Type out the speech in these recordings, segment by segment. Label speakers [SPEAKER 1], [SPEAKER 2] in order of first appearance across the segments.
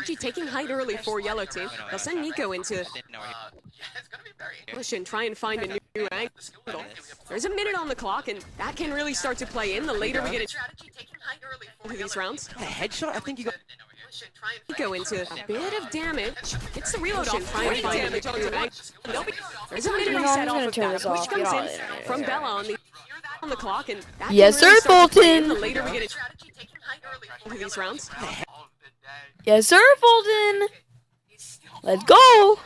[SPEAKER 1] strategy taking height early for yellow team. They'll send Nico into push and try and find a new angle. There's a minute on the clock, and that can really start to play in the later we get into these rounds.
[SPEAKER 2] A headshot, I think you got...
[SPEAKER 1] Nico into a bit of damage. It's the reload off, trying to find damage onto the bank. There's a minute reset off of that. Push comes in from Bella on the clock, and that
[SPEAKER 3] yes,
[SPEAKER 1] can really
[SPEAKER 3] sir, Fulton.
[SPEAKER 1] The later we get into these rounds.
[SPEAKER 3] Yes, sir, Fulton. Let's go.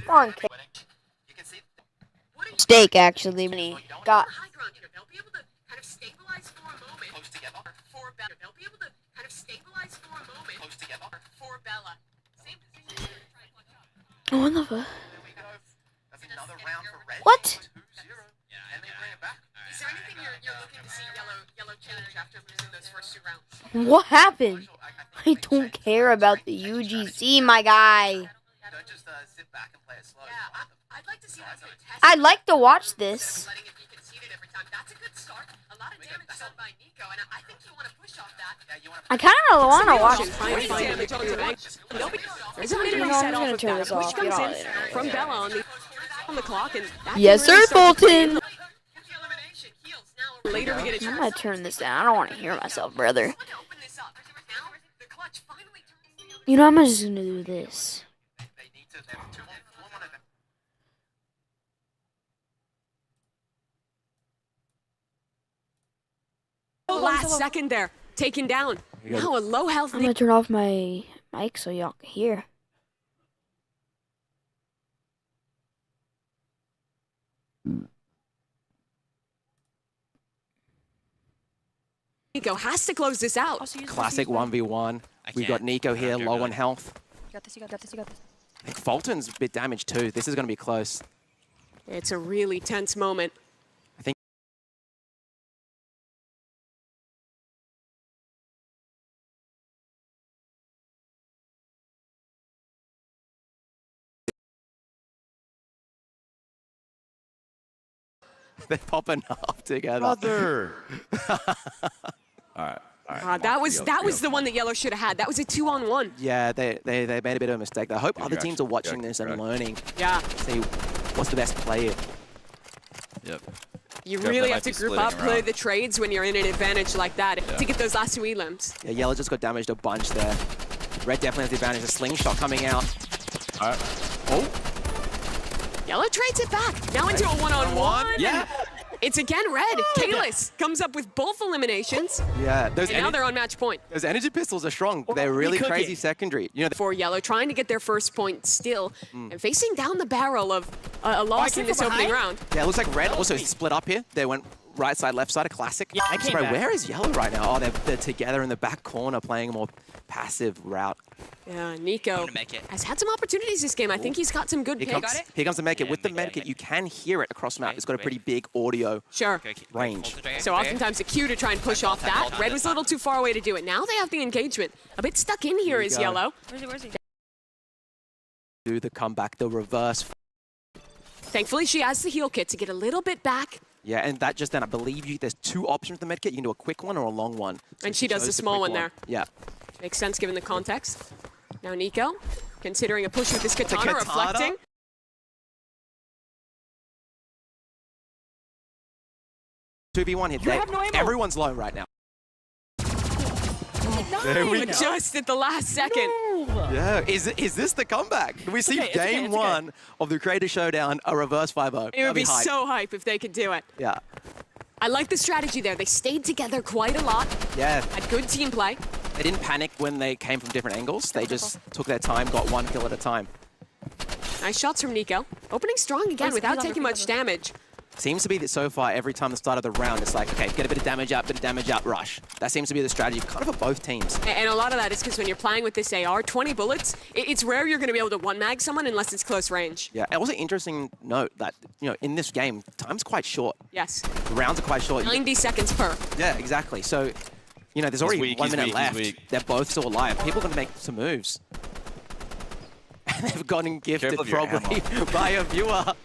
[SPEAKER 3] Come on, kid. Steak, actually. Got. Oh, what the fuck? What?
[SPEAKER 1] Is there anything you're looking to see yellow change after losing those first 2 rounds?
[SPEAKER 3] What happened? I don't care about the UGC, my guy.
[SPEAKER 2] Don't just sit back and play it slow.
[SPEAKER 1] Yeah, I'd like to see that contest.
[SPEAKER 3] I'd like to watch this.
[SPEAKER 1] Letting it be conceded every time. That's a good start. A lot of damage done by Nico, and I think you want to push off that.
[SPEAKER 2] Yeah, you want to...
[SPEAKER 3] I kind of want to watch
[SPEAKER 1] Damage There's a minute reset off of that. Push comes in from Bella on the clock, and that
[SPEAKER 3] yes,
[SPEAKER 1] can really
[SPEAKER 3] sir, Fulton.
[SPEAKER 1] Later we get a
[SPEAKER 3] I'm gonna turn this down. I don't want to hear myself, brother. You know, I'm just gonna do this.
[SPEAKER 1] Last second there, taken down. Now a low health.
[SPEAKER 3] I'm gonna turn off my mic so y'all can hear.
[SPEAKER 1] Nico has to close this out.
[SPEAKER 2] Classic 1v1. We've got Nico here, low on health.
[SPEAKER 3] You got this, you got this, you got this.
[SPEAKER 2] I think Fulton's a bit damaged too. This is going to be close.
[SPEAKER 1] It's a really tense moment.
[SPEAKER 2] I think they're popping up together.
[SPEAKER 4] Brother. All right.
[SPEAKER 1] That was the one that yellow should have had. That was a 2-on-1.
[SPEAKER 2] Yeah, they made a bit of a mistake. I hope other teams are watching this and learning.
[SPEAKER 1] Yeah.
[SPEAKER 2] See what's the best play.
[SPEAKER 4] Yep.
[SPEAKER 1] You really have to group up, play the trades when you're in an advantage like that to get those last 2 elims.
[SPEAKER 2] Yeah, yellow just got damaged a bunch there. Red definitely has the advantage. A slingshot coming out.
[SPEAKER 4] All right. Oh.
[SPEAKER 1] Yellow trades it back. Now into a 1-on-1.
[SPEAKER 4] Yeah.
[SPEAKER 1] It's again red. Kalis comes up with both eliminations.
[SPEAKER 2] Yeah.
[SPEAKER 1] And now they're on match point.
[SPEAKER 2] Those energy pistols are strong. They're really crazy secondary. You know,
[SPEAKER 1] For yellow, trying to get their first point still, and facing down the barrel of a loss in this opening round.
[SPEAKER 2] Yeah, it looks like red also split up here. They went right side, left side, a classic. Yeah, I came back. Where is yellow right now? Oh, they're together in the back corner playing a more passive route.
[SPEAKER 1] Yeah, Nico has had some opportunities this game. I think he's got some good picks.
[SPEAKER 2] Here comes the medkit. With the medkit, you can hear it across the map. It's got a pretty big audio range.
[SPEAKER 1] So oftentimes a cue to try and push off that. Red was a little too far away to do it. Now they have the engagement. A bit stuck in here is yellow.
[SPEAKER 3] Where's he?
[SPEAKER 2] Do the comeback, the reverse.
[SPEAKER 1] Thankfully, she has the heal kit to get a little bit back.
[SPEAKER 2] Yeah, and that just then, I believe there's 2 options with the medkit. You can do a quick one or a long one.
[SPEAKER 1] And she does the small one there.
[SPEAKER 2] Yeah.
[SPEAKER 1] Makes sense given the context. Now Nico, considering a push with this katana, reflecting.
[SPEAKER 2] No 2v1 hit. Everyone's low right now. There we go.
[SPEAKER 1] Just at the last second.
[SPEAKER 2] No. Yeah, is this the comeback? We see game 1 of the Creator Showdown, a reverse 5-0.
[SPEAKER 1] It would be so hype if they could do it.
[SPEAKER 2] Yeah.
[SPEAKER 1] I like the strategy there. They stayed together quite a lot.
[SPEAKER 2] Yeah.
[SPEAKER 1] Had good team play.
[SPEAKER 2] They didn't panic when they came from different angles. They just took their time, got 1 kill at a time.
[SPEAKER 1] Nice shots from Nico. Opening strong again without taking much damage.
[SPEAKER 2] Seems to be that so far, every time the start of the round, it's like, okay, get a bit of damage out, rush. That seems to be the strategy kind of for both teams.
[SPEAKER 1] And a lot of that is because when you're playing with this AR, 20 bullets, it's rare you're going to be able to one-mag someone unless it's close range.
[SPEAKER 2] Yeah, it was an interesting note that, you know, in this game, time's quite short.
[SPEAKER 1] Yes.
[SPEAKER 2] The rounds are quite short.
[SPEAKER 1] 90 seconds per.
[SPEAKER 2] Yeah, exactly. So, you know, there's already 1 minute left. They're both still alive. People are going to make some moves. They've gotten gifted probably by a viewer.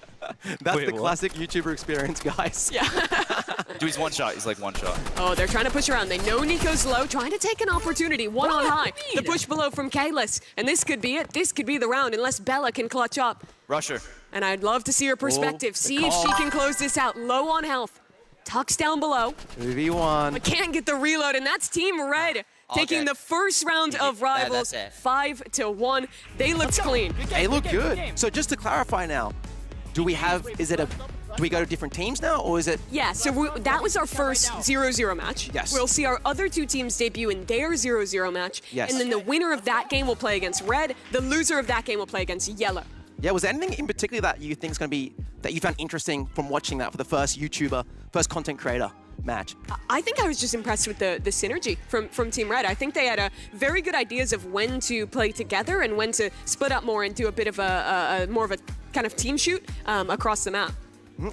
[SPEAKER 2] That's the classic YouTuber experience, guys.
[SPEAKER 1] Yeah.
[SPEAKER 4] Dude, he's one shot. He's like one shot.
[SPEAKER 1] Oh, they're trying to push around. They know Nico's low, trying to take an opportunity. One on high. The push below from Kalis. And this could be it. This could be the round unless Bella can clutch up.
[SPEAKER 4] Rusher.
[SPEAKER 1] And I'd love to see her perspective. See if she can close this out. Low on health. Tucks down below.
[SPEAKER 2] 2v1.
[SPEAKER 1] But can't get the reload, and that's Team Red taking the first round of Rivals 5-1. They looked clean.
[SPEAKER 2] They look good. So just to clarify now, do we go to different teams now, or is it?
[SPEAKER 1] Yeah, so that was our first 0-0 match.
[SPEAKER 2] Yes.
[SPEAKER 1] We'll see our other two teams debut in their 0-0 match.
[SPEAKER 2] Yes.
[SPEAKER 1] And then the winner of that game will play against Red. The loser of that game will play against Yellow.
[SPEAKER 2] Yeah, was there anything in particular that you think is going to be, that you found interesting from watching that for the first YouTuber, first content creator match?
[SPEAKER 1] I think I was just impressed with the synergy from Team Red. I think they had very good ideas of when to play together and when to split up more and do a bit of a more of a kind of team shoot across the map.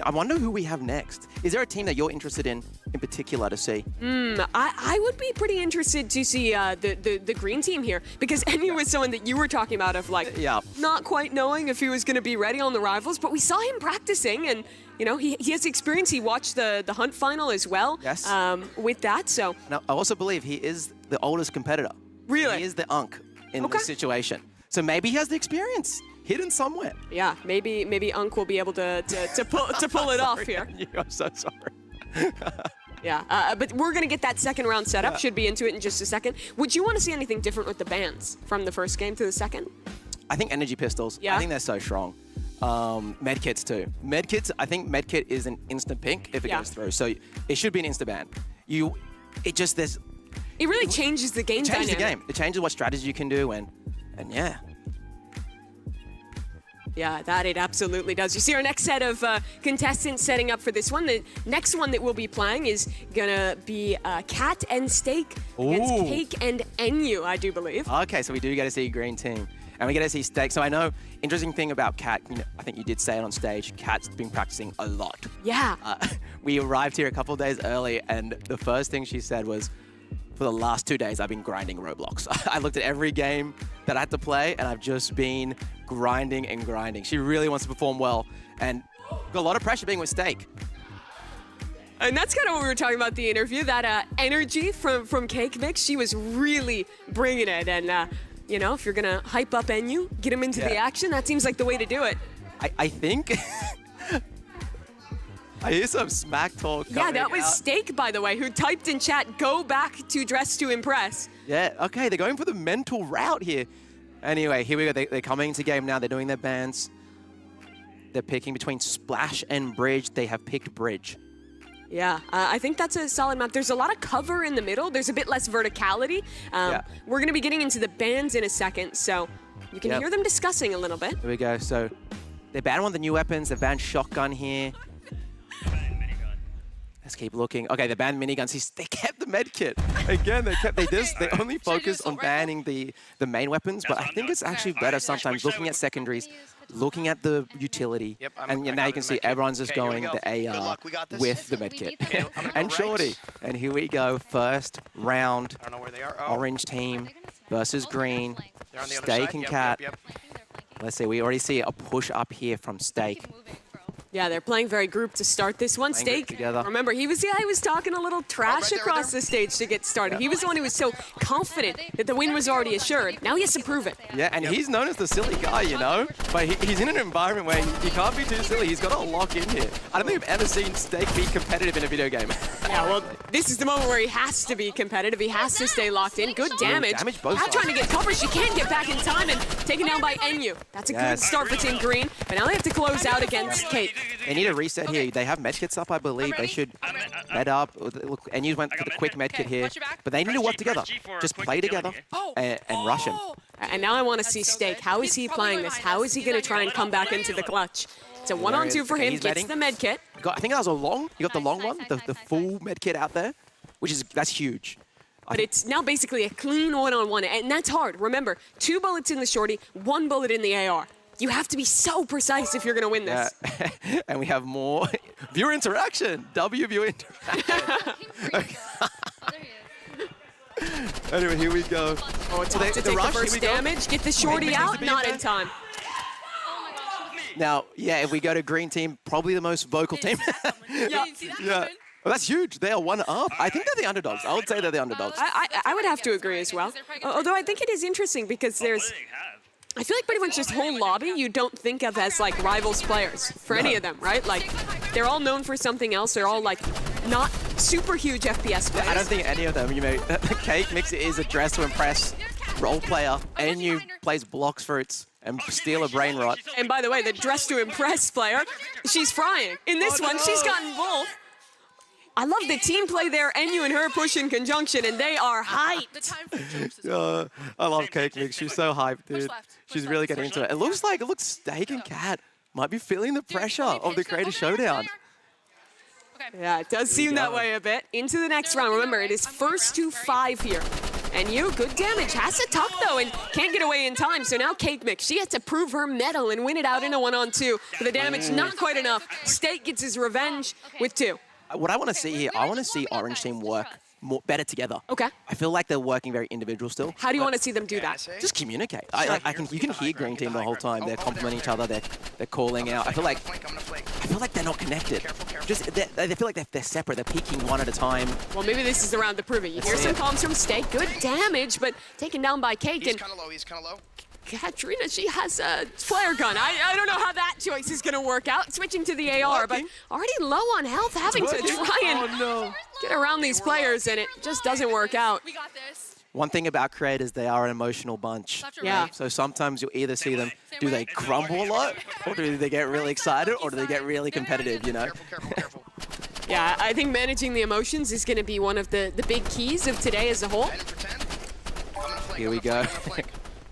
[SPEAKER 2] I wonder who we have next. Is there a team that you're interested in particular to see?
[SPEAKER 1] I would be pretty interested to see the green team here, because Enyu was someone that you were talking about of like not quite knowing if he was going to be ready on the Rivals, but we saw him practicing, and you know he has experience. He watched the Hunt final as well.
[SPEAKER 2] Yes.
[SPEAKER 1] With that, so. Now
[SPEAKER 2] I also believe he is the oldest competitor.
[SPEAKER 1] Really?
[SPEAKER 2] He is the unk in this situation. So maybe he has the experience hidden somewhere.
[SPEAKER 1] Yeah, maybe Unk will be able to pull it off here.
[SPEAKER 2] I'm so sorry.
[SPEAKER 1] Yeah, but we're going to get that second round set up. Should be into it in just a second. Would you want to see anything different with the bans from the first game to the second?
[SPEAKER 2] I think energy pistols.
[SPEAKER 1] Yeah.
[SPEAKER 2] I think they're so strong. Medkits too. Medkits, I think medkit is an instant pink if it goes through. So it should be an insta ban.
[SPEAKER 1] It really changes the game dynamic.
[SPEAKER 2] It changes the game. It changes what strategy you can do, and yeah.
[SPEAKER 1] Yeah, that it absolutely does. You see our next set of contestants setting up for this one. The next one that we'll be playing is gonna be Cat and Steak against Cake and Enyu, I do believe.
[SPEAKER 2] Okay, so we do get to see a green team. And we get to see Steak. So I know, interesting thing about Cat, you know, I think you did say it on stage, Cat's been practicing a lot.
[SPEAKER 1] Yeah.
[SPEAKER 2] We arrived here a couple of days early, and the first thing she said was, for the last 2 days, I've been grinding Roblox. I looked at every game that I had to play, and I've just been grinding and grinding. She really wants to perform well, and got a lot of pressure being with Steak.
[SPEAKER 1] And that's kind of what we were talking about the interview, that energy from Cake Mix. She was really bringing it, and you know, if you're gonna hype up Enyu, get him into the action, that seems like the way to do it.
[SPEAKER 2] I think... I hear some smack talk coming
[SPEAKER 1] Yeah, that was
[SPEAKER 2] out.
[SPEAKER 1] Steak, by the way, who typed in chat, go back to Dress to Impress.
[SPEAKER 2] Yeah, okay, they're going for the mental route here. Anyway, here we go. They're coming into game now. They're doing their bans. They're picking between Splash and Bridge. They have picked Bridge.
[SPEAKER 1] Yeah, I think that's a solid map. There's a lot of cover in the middle. There's a bit less verticality. We're going to be getting into the bans in a second, so you can hear them discussing a little bit.
[SPEAKER 2] Here we go. So they banned one of the new weapons. They banned Shotgun here. Let's keep looking. Okay, they banned miniguns. They kept the medkit. Again, they only focus on banning the main weapons, but I think it's actually better sometimes looking at secondaries, looking at the utility, and now you can see everyone's just going the AR with the medkit. And Shorty. And here we go, first round, orange team versus green, Steak and Cat. Let's see, we already see a push up here from Steak.
[SPEAKER 1] Yeah, they're playing very grouped to start this one. Steak, remember, he was talking a little trash across the stage to get started. He was the one who was so confident that the win was already assured. Now he has to prove it.
[SPEAKER 2] Yeah, and he's known as the silly guy, you know? But he's in an environment where he can't be too silly. He's got to lock in here. I don't think I've ever seen Steak be competitive in a video game.
[SPEAKER 1] Yeah, well, this is the moment where he has to be competitive. He has to stay locked in. Good damage. Cat trying to get cover. She can get back in time and taken down by Enyu. That's a good start for Team Green, but now they have to close out against Cake.
[SPEAKER 2] They need a reset here. They have medkits up, I believe. They should med up. Look, Enyu went for the quick medkit here. But they need to work together. Just play together and rush him.
[SPEAKER 1] And now I want to see Steak. How is he playing this? How is he going to try and come back into the clutch? It's a 1-on-2 for him. Gets the medkit.
[SPEAKER 2] I think that was a long. You got the long one, the full medkit out there, that's huge.
[SPEAKER 1] But it's now basically a clean 1-on-1, and that's hard. Remember, 2 bullets in the shorty, 1 bullet in the AR. You have to be so precise if you're going to win this.
[SPEAKER 2] Yeah. And we have more viewer interaction. Viewer interaction. Anyway, here we go.
[SPEAKER 1] Oh, it's about to take the first damage. Get the shorty out. Not in time.
[SPEAKER 2] Now, yeah, if we go to green team, probably the most vocal team.
[SPEAKER 1] Yeah.
[SPEAKER 2] Well, that's huge. They are 1 up. I think they're the underdogs. I would say they're the underdogs.
[SPEAKER 1] I would have to agree as well. Although I think it is interesting because there's... I feel like pretty much this whole lobby you don't think of as like rivals players for any of them, right? Like they're all known for something else. They're all like not super huge FPS players.
[SPEAKER 2] I don't think any of them, Cake Mix is a dress to impress role player, and you plays blocks fruits and steal a brain rot.
[SPEAKER 1] And by the way, the dress to impress player, she's frying. In this one, she's gotten both. I love the team play there, NU and her push in conjunction, and they are hyped.
[SPEAKER 2] I love Cake Mix. She's so hyped, dude. She's really getting into it. It looks Steak and Cat might be feeling the pressure of the Creator Showdown.
[SPEAKER 1] Yeah, it does seem that way a bit. Into the next round. Remember, it is first to 5 here. NU, good damage. Has to tuck, though, and can't get away in time. So now Cake Mix, she has to prove her mettle and win it out in a 1-on-2. But the damage, not quite enough. Steak gets his revenge with 2.
[SPEAKER 2] What I want to see here, I want to see Orange Team work better together.
[SPEAKER 1] Okay.
[SPEAKER 2] I feel like they're working very individual still.
[SPEAKER 1] How do you want to see them do that?
[SPEAKER 2] Just communicate. You can hear Green Team the whole time. They're complimenting each other. They're calling out. I feel like they're not connected. They feel like they're separate. They're peeking one at a time.
[SPEAKER 1] Well, maybe this is the round to prove it. You hear some comms from Steak. Good damage, but taken down by Cake.
[SPEAKER 5] He's kind of low. He's kind of low.
[SPEAKER 1] Katrina, she has a flare gun. I don't know how that choice is going to work out. Switching to the AR, but already low on health, having to try and get around these players, and it just doesn't work out.
[SPEAKER 6] We got this.
[SPEAKER 2] One thing about creators, they are an emotional bunch.
[SPEAKER 1] Yeah.
[SPEAKER 2] So sometimes you'll either see them, do they crumble a lot, or do they get really excited, or do they get really competitive,
[SPEAKER 5] Careful.
[SPEAKER 1] Yeah, I think managing the emotions is going to be one of the big keys of today as a whole.
[SPEAKER 2] Here we go.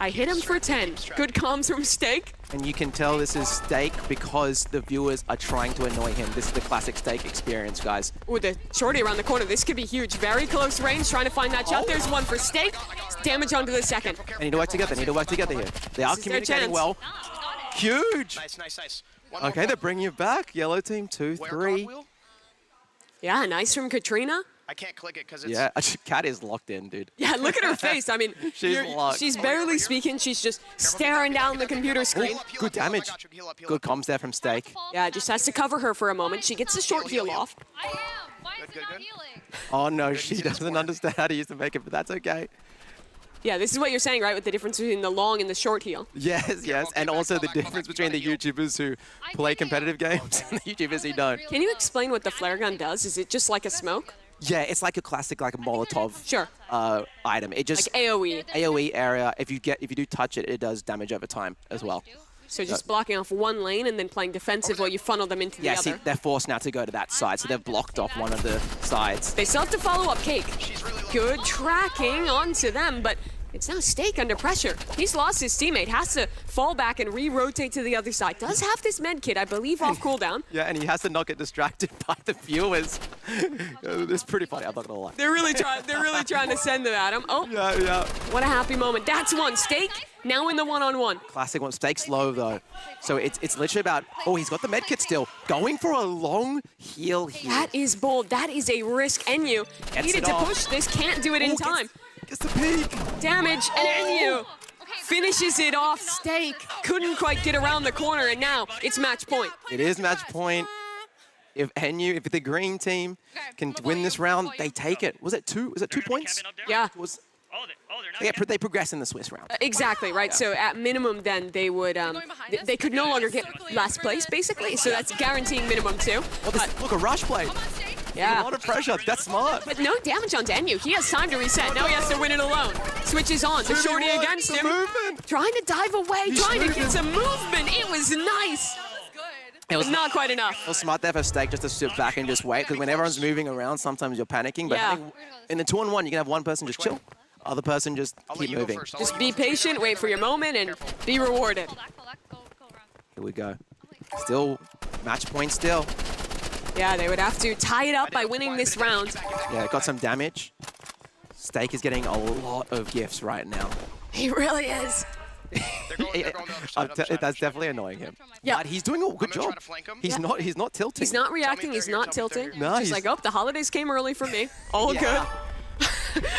[SPEAKER 1] I hit him for 10. Good comms from Steak.
[SPEAKER 2] And you can tell this is Steak because the viewers are trying to annoy him. This is the classic Steak experience, guys.
[SPEAKER 1] Ooh, the shorty around the corner. This could be huge. Very close range, trying to find that shot. There's one for Steak. Damage onto the second.
[SPEAKER 2] They need to work together. Here. They are communicating well. Huge.
[SPEAKER 5] Nice.
[SPEAKER 2] Okay, they're bringing you back. Yellow team 2-3.
[SPEAKER 1] Yeah, nice from Katrina.
[SPEAKER 5] I can't click it because it's...
[SPEAKER 2] Yeah, Cat is locked in, dude.
[SPEAKER 1] Yeah, look at her face. I mean,
[SPEAKER 2] locked.
[SPEAKER 1] She's barely speaking. She's just staring down the computer screen.
[SPEAKER 2] Good damage. Good comms there from Steak.
[SPEAKER 1] Yeah, just has to cover her for a moment. She gets the short heal off.
[SPEAKER 6] I am. Why is it not healing?
[SPEAKER 2] Oh, no, she doesn't understand how to use the makeup, but that's okay.
[SPEAKER 1] Yeah, this is what you're saying, right, with the difference between the long and the short heal.
[SPEAKER 2] Yes, and also the difference between the YouTubers who play competitive games and the YouTubers who don't.
[SPEAKER 1] Can you explain what the flare gun does? Is it just like a smoke?
[SPEAKER 2] Yeah, it's like a classic, like a Molotov item. It just
[SPEAKER 1] like AOE.
[SPEAKER 2] AOE area. If you do touch it, it does damage over time as well.
[SPEAKER 1] So just blocking off one lane and then playing defensive while you funnel them into the other.
[SPEAKER 2] Yeah, see, they're forced now to go to that side, so they've blocked off one of the sides.
[SPEAKER 1] They still have to follow up Cake. Good tracking onto them, but it's now Steak under pressure. He's lost his teammate, has to fall back and re-rotate to the other side. Does have this med kit, I believe, off cooldown.
[SPEAKER 2] Yeah, and he has to not get distracted by the viewers. It's pretty funny, I'm not gonna lie.
[SPEAKER 1] They're really trying to send them at him. Oh,
[SPEAKER 2] yeah.
[SPEAKER 1] What a happy moment. That's one. Steak now in the one-on-one.
[SPEAKER 2] Classic one. Steak's low though. So it's literally about, he's got the med kit still. Going for a long heal here.
[SPEAKER 1] That is bold. That is a risk. NU needed to push this, can't do it in time.
[SPEAKER 2] Gets the peak.
[SPEAKER 1] Damage, and NU finishes it off. Steak couldn't quite get around the corner, and now it's match point.
[SPEAKER 2] It is match point. If the green team can win this round, they take it. Was it 2 points?
[SPEAKER 1] Yeah.
[SPEAKER 2] They progress in the Swiss round.
[SPEAKER 1] Exactly, right? So at minimum then they would, they could no longer get last place, basically. So that's guaranteeing minimum 2.
[SPEAKER 2] Look, a rush play.
[SPEAKER 1] Yeah.
[SPEAKER 2] A lot of pressure. That's smart.
[SPEAKER 1] But no damage on NU. He has time to reset. Now he has to win it alone. Switches on. The shorty against him. Trying to dive away. Trying to get some movement. It was nice. It was not quite enough.
[SPEAKER 2] It was smart there for Steak just to sit back and just wait, because when everyone's moving around, sometimes you're panicking. But in the 2-on-1, you can have one person just chill, other person just keep moving.
[SPEAKER 1] Just be patient, wait for your moment, and be rewarded.
[SPEAKER 2] Here we go. Still, match point still.
[SPEAKER 1] Yeah, they would have to tie it up by winning this round.
[SPEAKER 2] Yeah, got some damage. Steak is getting a lot of gifts right now.
[SPEAKER 1] He really is.
[SPEAKER 2] That's definitely annoying him.
[SPEAKER 1] Yeah,
[SPEAKER 2] but he's doing a good job. He's not tilting.
[SPEAKER 1] He's not reacting. He's not tilting.
[SPEAKER 2] No,
[SPEAKER 1] he's like, the holidays came early for me. All good.